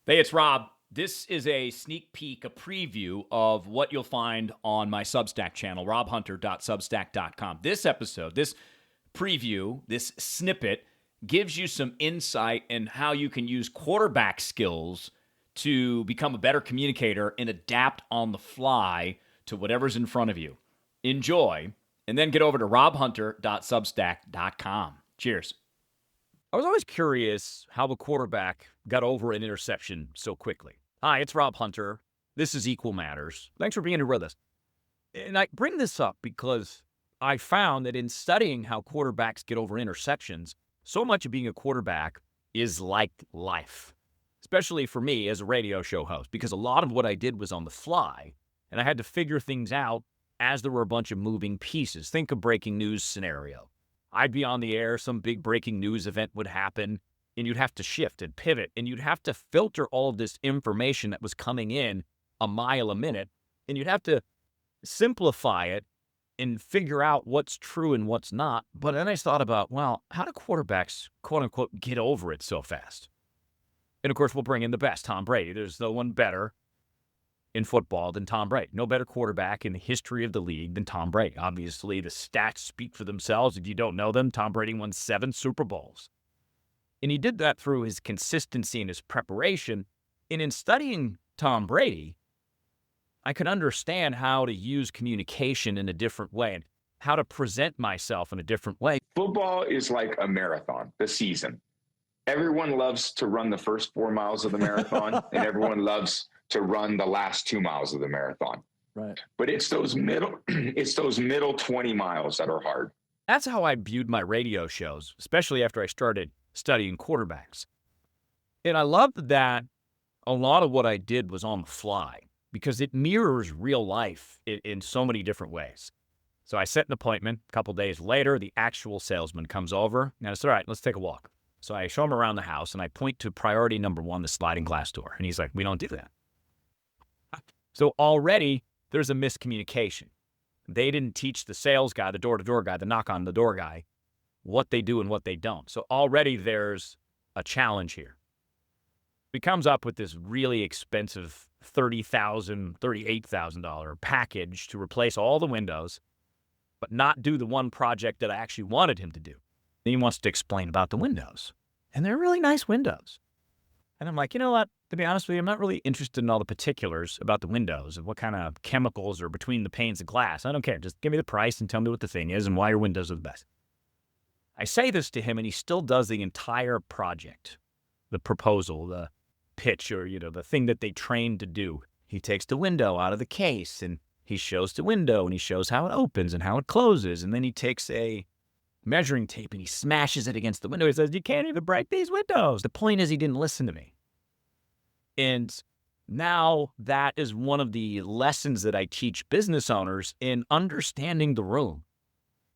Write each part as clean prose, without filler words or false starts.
Hey, it's Rob. This is a sneak peek, a preview of what you'll find on my Substack channel, robhunter.substack.com. This episode, this preview, this snippet gives you some insight in how you can use quarterback skills to become a better communicator and adapt on the fly to whatever's in front of you. Enjoy, and then get over to robhunter.substack.com. Cheers. I was always curious how the quarterback got over an interception so quickly. Hi, it's Rob Hunter. This is Equal Matters. Thanks for being here with us. And I bring this up because I found that in studying how quarterbacks get over interceptions, so much of being a quarterback is like life, especially for me as a radio show host, because a lot of what I did was on the fly, and I had to figure things out as there were a bunch of moving pieces. Think a breaking news scenario. I'd be on the air, some big breaking news event would happen, and you'd have to shift and pivot, and you'd have to filter all of this information that was coming in a mile a minute, and you'd have to simplify it and figure out what's true and what's not. But then I thought about, well, how do quarterbacks, quote unquote, get over it so fast? And of course, we'll bring in the best, Tom Brady. There's no one better in football than Tom Brady. No better quarterback in the history of the league than Tom Brady. Obviously, the stats speak for themselves. If you don't know them, Tom Brady won 7 Super Bowls. And he did that through his consistency and his preparation. And in studying Tom Brady, I could understand how to use communication in a different way and how to present myself in a different way. Football is like a marathon, the season. Everyone loves to run the first 4 miles of the marathon, and everyone loves to run the last 2 miles of the marathon. Right. But it's those middle 20 miles that are hard. That's how I viewed my radio shows, especially after I started studying quarterbacks. And I loved that a lot of what I did was on the fly because it mirrors real life in so many different ways. So I set an appointment. A couple days later, the actual salesman comes over, and I said, all right, let's take a walk. So I show him around the house, and I point to priority number 1, the sliding glass door. And he's like, we don't do that. So already there's a miscommunication. They didn't teach the sales guy, the door-to-door guy, the knock-on-the-door guy, what they do and what they don't. So already there's a challenge here. He comes up with this really expensive $30,000, $38,000 package to replace all the windows, but not do the one project that I actually wanted him to do. Then he wants to explain about the windows. And they're really nice windows. And I'm like, you know what? To be honest with you, I'm not really interested in all the particulars about the windows and what kind of chemicals are between the panes of glass. I don't care. Just give me the price and tell me what the thing is and why your windows are the best. I say this to him, and he still does the entire project, the proposal, the pitch, or, the thing that they trained to do. He takes the window out of the case, and he shows the window, and he shows how it opens and how it closes. And then he takes a measuring tape, and he smashes it against the window. He says, you can't even break these windows. The point is he didn't listen to me. And now that is one of the lessons that I teach business owners in understanding the room,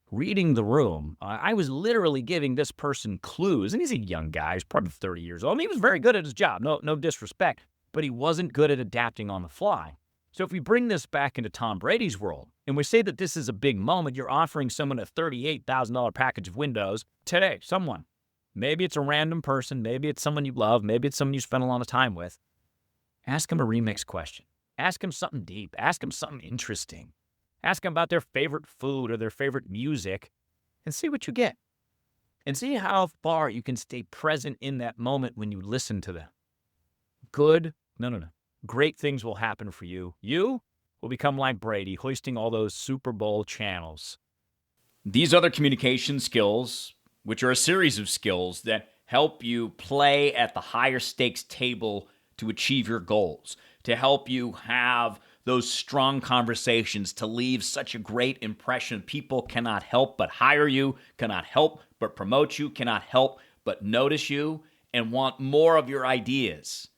reading the room. I was literally giving this person clues, and he's a young guy. He's probably 30 years old. And he was very good at his job. No disrespect, but he wasn't good at adapting on the fly. So if we bring this back into Tom Brady's world, and we say that this is a big moment, you're offering someone a $38,000 package of windows today, someone. Maybe it's a random person. Maybe it's someone you love. Maybe it's someone you spend a lot of time with. Ask them a remix question. Ask them something deep. Ask them something interesting. Ask them about their favorite food or their favorite music and see what you get. And see how far you can stay present in that moment when you listen to them. Great things will happen for you. You will become like Brady, hoisting all those Super Bowl channels. These other communication skills, which are a series of skills that help you play at the higher stakes table to achieve your goals, to help you have those strong conversations, to leave such a great impression. People cannot help but hire you, cannot help but promote you, cannot help but notice you, and want more of your ideas.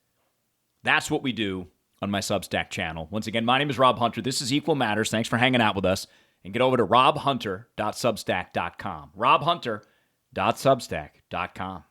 That's what we do on my Substack channel. Once again, my name is Rob Hunter. This is Equal Matters. Thanks for hanging out with us. And get over to robhunter.substack.com. robhunter.substack.com.